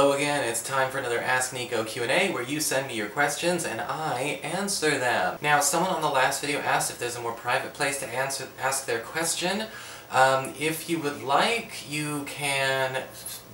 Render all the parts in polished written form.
Hello again, it's time for another Ask Nico Q&A where you send me your questions and I answer them. Now, someone on the last video asked if there's a more private place to ask their question. If you would like, you can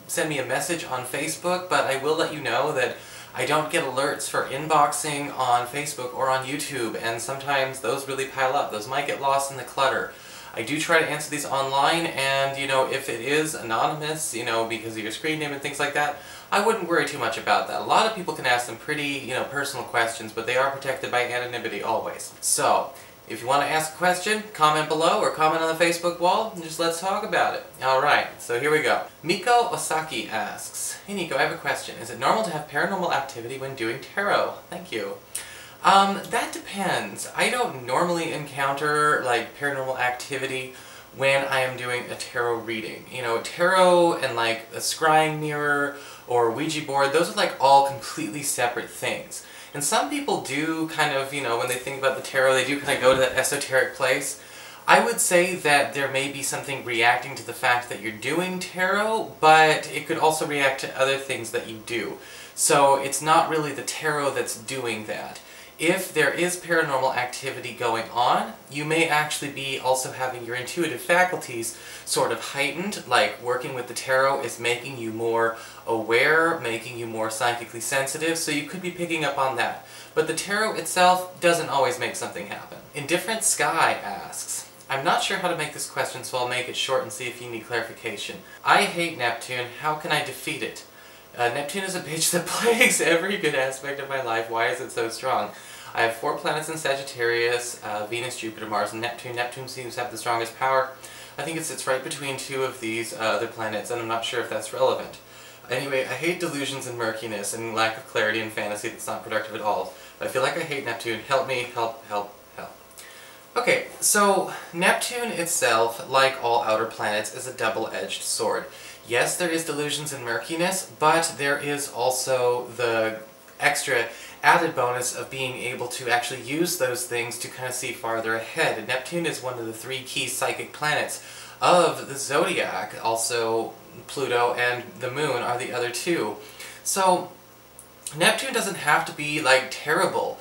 send me a message on Facebook, but I will let you know that I don't get alerts for inboxing on Facebook or on YouTube, and sometimes those really pile up. Those might get lost in the clutter. I do try to answer these online, and, if it is anonymous, because of your screen name and things like that, I wouldn't worry too much about that. A lot of people can ask some pretty, personal questions, but they are protected by anonymity always. So, if you want to ask a question, comment below or comment on the Facebook wall, and just let's talk about it. Alright, so here we go. Miko Osaki asks, "Hey Nico, I have a question. Is it normal to have paranormal activity when doing tarot?" Thank you. That depends. I don't normally encounter, paranormal activity when I am doing a tarot reading. Tarot and, a scrying mirror or Ouija board, those are, all completely separate things. And some people do kind of, when they think about the tarot, they do kind of go to that esoteric place. I would say that there may be something reacting to the fact that you're doing tarot, but it could also react to other things that you do. So it's not really the tarot that's doing that. If there is paranormal activity going on, you may actually be also having your intuitive faculties sort of heightened, like working with the tarot is making you more aware, making you more psychically sensitive, so you could be picking up on that. But the tarot itself doesn't always make something happen. Indifferent Sky asks, "I'm not sure how to make this question, so I'll make it short and see if you need clarification. I hate Neptune, how can I defeat it? Neptune is a bitch that plagues every good aspect of my life. Why is it so strong? I have 4 planets in Sagittarius, Venus, Jupiter, Mars, and Neptune. Neptune seems to have the strongest power. I think it sits right between 2 of these other planets, and I'm not sure if that's relevant. Anyway, I hate delusions and murkiness and lack of clarity and fantasy that's not productive at all. I feel like I hate Neptune. Help me, help, help, help." Okay, so Neptune itself, like all outer planets, is a double-edged sword. Yes, there is delusions and murkiness, but there is also the extra added bonus of being able to actually use those things to kind of see farther ahead. And Neptune is one of the 3 key psychic planets of the zodiac. Also, Pluto and the Moon are the other 2. So, Neptune doesn't have to be, terrible.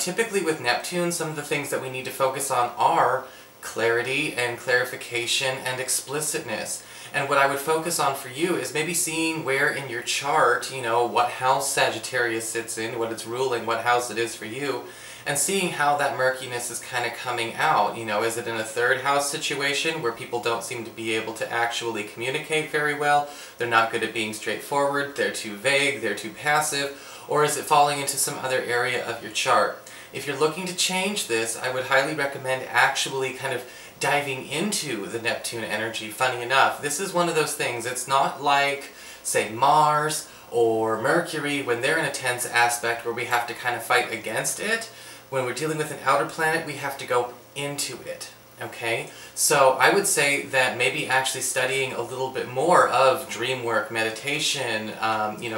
Typically with Neptune, some of the things that we need to focus on are clarity and clarification and explicitness. And what I would focus on for you is maybe seeing where in your chart, what house Sagittarius sits in, what it's ruling, what house it is for you, and seeing how that murkiness is kind of coming out. Is it in a 3rd house situation where people don't seem to be able to actually communicate very well, they're not good at being straightforward, they're too vague, they're too passive, or is it falling into some other area of your chart? If you're looking to change this, I would highly recommend actually kind of diving into the Neptune energy. Funny enough, this is one of those things, it's not like, say, Mars or Mercury when they're in a tense aspect where we have to kind of fight against it. When we're dealing with an outer planet, we have to go into it. Okay? So I would say that maybe actually studying a little bit more of dream work, meditation,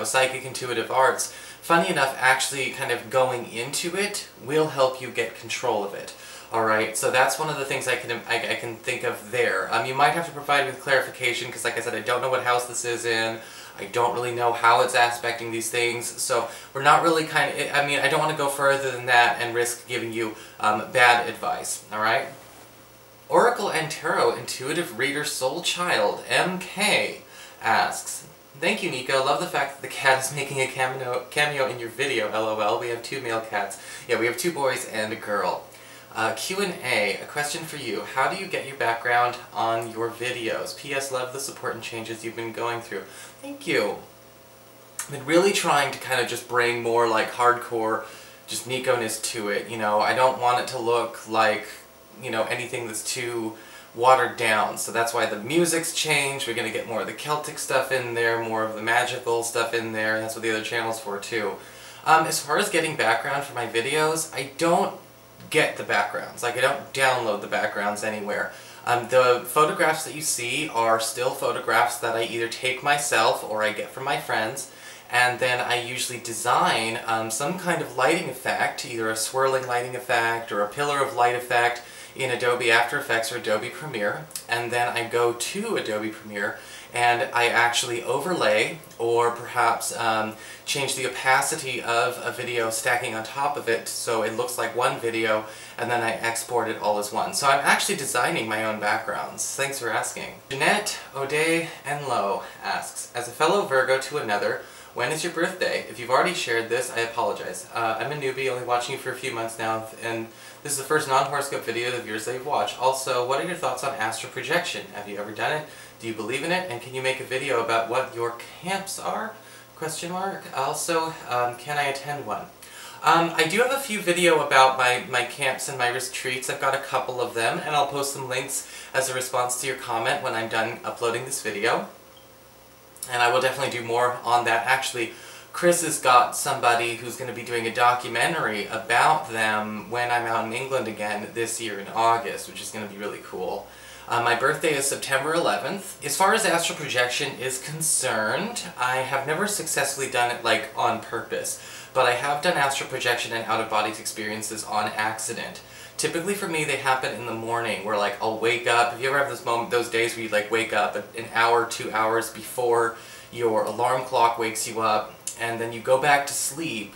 psychic intuitive arts, funny enough, actually kind of going into it will help you get control of it. Alright, so that's one of the things I can think of there. You might have to provide with clarification, because like I said, I don't know what house this is in. I don't really know how it's aspecting these things, so we're not really I don't want to go further than that and risk giving you bad advice, alright? Oracle and Tarot Intuitive Reader Soul Child, MK, asks, "Thank you, Nico. Love the fact that the cat is making a cameo in your video, lol. We have 2 male cats. Yeah, we have 2 boys and a girl. Q&A, a question for you. How do you get your background on your videos? P.S. Love the support and changes you've been going through." Thank you. I've been really trying to kind of just bring more hardcore, just Nico-ness to it. I don't want it to look like, anything that's too watered down. So that's why the music's changed. We're going to get more of the Celtic stuff in there, more of the magical stuff in there. That's what the other channel's for too. As far as getting background for my videos, I don't get the backgrounds. I don't download the backgrounds anywhere. The photographs that you see are still photographs that I either take myself or I get from my friends, and then I usually design some kind of lighting effect, either a swirling lighting effect or a pillar of light effect in Adobe After Effects or Adobe Premiere, and then I go to Adobe Premiere and I actually overlay or perhaps change the opacity of a video stacking on top of it so it looks like one video, and then I export it all as one. So I'm actually designing my own backgrounds. Thanks for asking. Jeanette O'Day and Lowe asks, as a fellow Virgo to another, when is your birthday? If you've already shared this, I apologize. I'm a newbie, only watching you for a few months now, and this is the first non-horoscope video of yours that you've watched. Also, what are your thoughts on astral projection? Have you ever done it? Do you believe in it? And can you make a video about what your camps are? Question mark. Also, can I attend one? I do have a few video about my camps and my retreats. I've got a couple of them, and I'll post some links as a response to your comment when I'm done uploading this video. And I will definitely do more on that. Actually, Chris has got somebody who's going to be doing a documentary about them when I'm out in England again this year in August, which is going to be really cool. My birthday is September 11th. As far as astral projection is concerned, I have never successfully done it like on purpose, but I have done astral projection and out-of-body experiences on accident. Typically for me they happen in the morning where like I'll wake up. If you ever have those days where you like wake up an hour, 2 hours before your alarm clock wakes you up, and then you go back to sleep,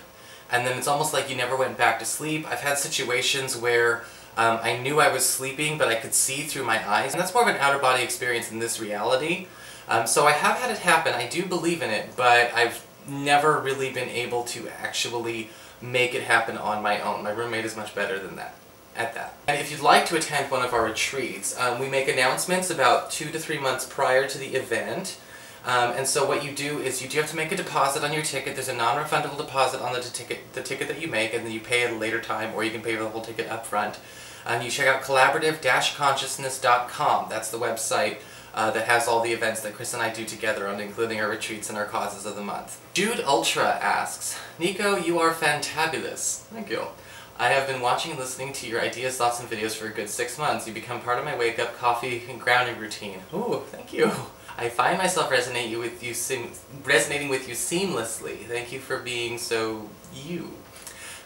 and then it's almost like you never went back to sleep. I've had situations where I knew I was sleeping, but I could see through my eyes, and that's more of an out-of-body experience in this reality. So I have had it happen. I do believe in it, but I've never really been able to actually make it happen on my own. My roommate is much better than that. And if you'd like to attend one of our retreats, we make announcements about 2 to 3 months prior to the event. And so what you do is you do have to make a deposit on your ticket. There's a non-refundable deposit on the ticket that you make, and then you pay at a later time, or you can pay for the whole ticket up front. And you check out collaborative-consciousness.com. That's the website that has all the events that Chris and I do together, including our retreats and our causes of the month. Jude Ultra asks, Nico, you are fantabulous. Thank you. I have been watching and listening to your ideas, thoughts, and videos for a good 6 months. You become part of my wake-up, coffee, and grounding routine. Ooh, thank you. I find myself resonating with you seamlessly. Thank you for being so you.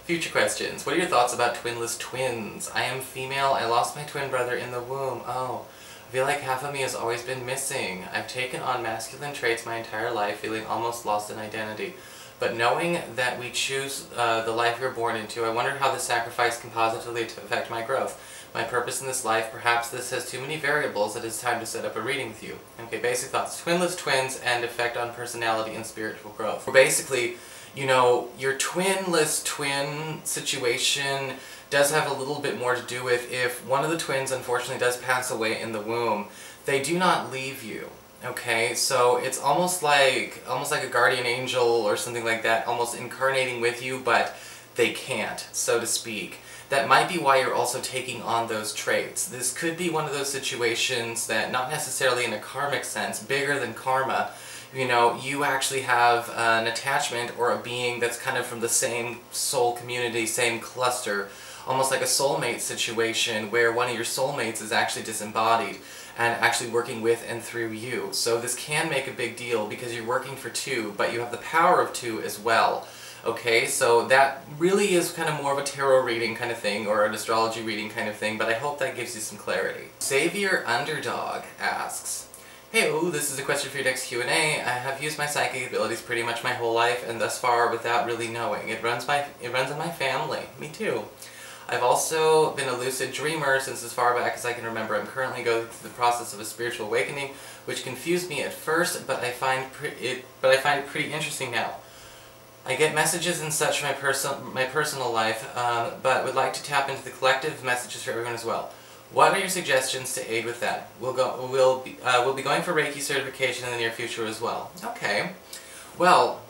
Future questions. What are your thoughts about Twinless Twins? I am female. I lost my twin brother in the womb. Oh. I feel like half of me has always been missing. I've taken on masculine traits my entire life, feeling almost lost in identity. But knowing that we choose the life we're born into, I wonder how this sacrifice can positively affect my growth. My purpose in this life, perhaps this has too many variables that it's time to set up a reading with you. Okay, basic thoughts. Twinless twins and effect on personality and spiritual growth. Basically, you know, your twinless twin situation does have a little bit more to do with if one of the twins unfortunately does pass away in the womb, they do not leave you. Okay, so it's almost like a guardian angel or something like that, almost incarnating with you, but they can't, so to speak. That might be why you're also taking on those traits. This could be one of those situations that, not necessarily in a karmic sense, bigger than karma, you know, you actually have an attachment or a being that's kind of from the same soul community, same cluster, almost like a soulmate situation where one of your soulmates is actually disembodied and actually working with and through you. So this can make a big deal because you're working for two, but you have the power of two as well. Okay, so that really is kind of more of a tarot reading kind of thing, or an astrology reading kind of thing, but I hope that gives you some clarity. Savior Underdog asks, hey, this is a question for your next Q&A. I have used my psychic abilities pretty much my whole life, and thus far without really knowing. It runs in my family. Me too. I've also been a lucid dreamer since as far back as I can remember. I'm currently going through the process of a spiritual awakening, which confused me at first, but I find it pretty interesting now. I get messages and such from my personal life, but would like to tap into the collective messages for everyone as well. What are your suggestions to aid with that? We'll be going for Reiki certification in the near future as well. Okay. Well,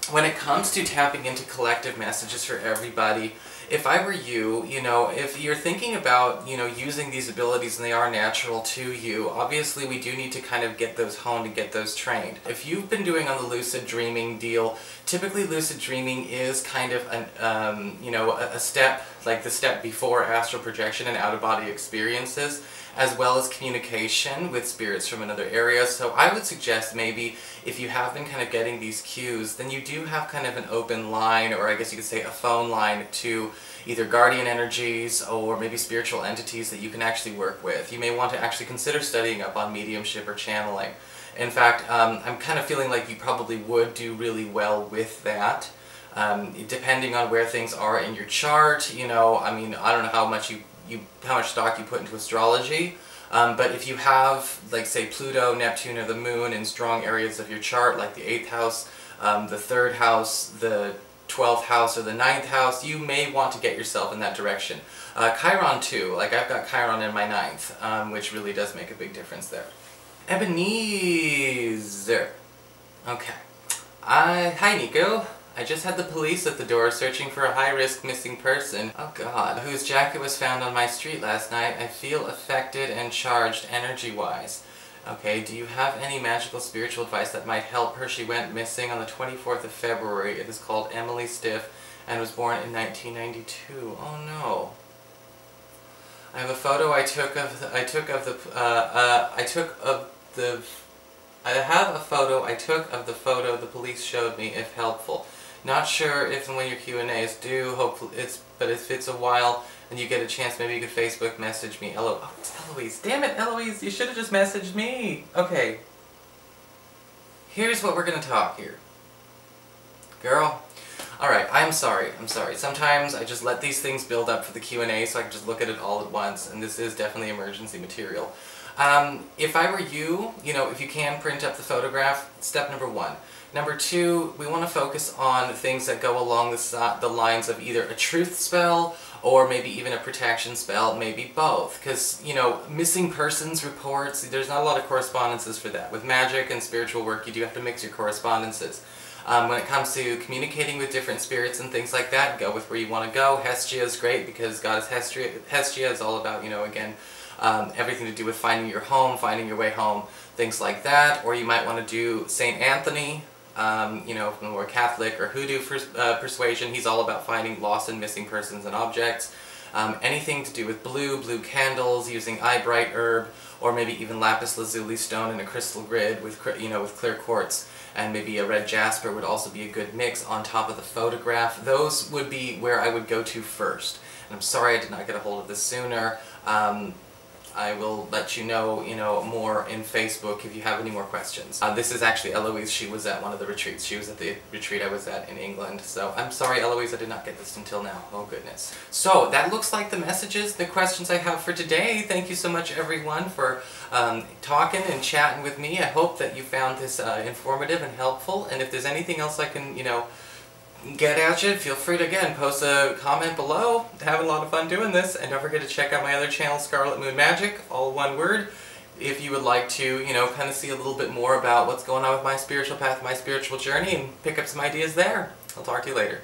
when it comes to tapping into collective messages for everybody, if I were you, you know, if you're thinking about, you know, using these abilities and they are natural to you, obviously we do need to kind of get those honed and get those trained. If you've been doing on the lucid dreaming deal, typically lucid dreaming is kind of an, you know, a step, like the step before astral projection and out-of-body experiences, as well as communication with spirits from another area. So I would suggest maybe if you have been kind of getting these cues, then you do have kind of an open line, or I guess you could say a phone line, to either guardian energies or maybe spiritual entities that you can actually work with. You may want to actually consider studying up on mediumship or channeling. In fact, I'm kind of feeling like you probably would do really well with that. Depending on where things are in your chart, you know, I mean, I don't know how much how much stock you put into astrology, but if you have, like, say, Pluto, Neptune, or the Moon in strong areas of your chart, like the 8th house, the 3rd house, the 12th house, or the 9th house, you may want to get yourself in that direction. Chiron too, like I've got Chiron in my 9th, which really does make a big difference there. Ebenezer. Okay. Hi Nico. I just had the police at the door searching for a high-risk missing person, oh god, whose jacket was found on my street last night. I feel affected and charged energy-wise. Okay, do you have any magical spiritual advice that might help her? She went missing on the 24th of February. It is called Emily Stiff and was born in 1992. Oh no. I have a photo I took of the photo the police showed me, if helpful. Not sure if and when your Q&A is due, hopefully but if it's a while and you get a chance, maybe you could Facebook message me. Oh, it's Eloise. Damn it, Eloise, you should have just messaged me. Okay. Here's what we're gonna talk here. Girl. Alright, I'm sorry. Sometimes I just let these things build up for the Q&A so I can just look at it all at once, and this is definitely emergency material. If I were you, you know, if you can print up the photograph, step number 1. Number 2, we want to focus on things that go along the lines of either a truth spell or maybe even a protection spell, maybe both. Because, you know, missing persons reports, there's not a lot of correspondences for that. With magic and spiritual work, you do have to mix your correspondences. When it comes to communicating with different spirits and things like that, go with where you want to go. Hestia is great because goddess Hestia is all about, you know, again, everything to do with finding your home, finding your way home, things like that. Or you might want to do Saint Anthony, you know, from more Catholic or Hoodoo persuasion. He's all about finding lost and missing persons and objects. Anything to do with blue candles, using eyebright herb, or maybe even lapis lazuli stone in a crystal grid with, you know, with clear quartz, and maybe a red jasper would also be a good mix on top of the photograph. Those would be where I would go to first. And I'm sorry I did not get a hold of this sooner. I will let you know, more in Facebook if you have any more questions. This is actually Eloise. She was at one of the retreats. She was at the retreat I was at in England. So I'm sorry, Eloise, I did not get this until now. Oh goodness. So that looks like the messages, the questions I have for today. Thank you so much, everyone, for talking and chatting with me. I hope that you found this informative and helpful. And if there's anything else I can, you know, get at you, feel free to, again, post a comment below. Having a lot of fun doing this, and don't forget to check out my other channel, Scarlet Moon Magic, all one word, if you would like to, you know, kind of see a little bit more about what's going on with my spiritual path, my spiritual journey, and pick up some ideas there. I'll talk to you later.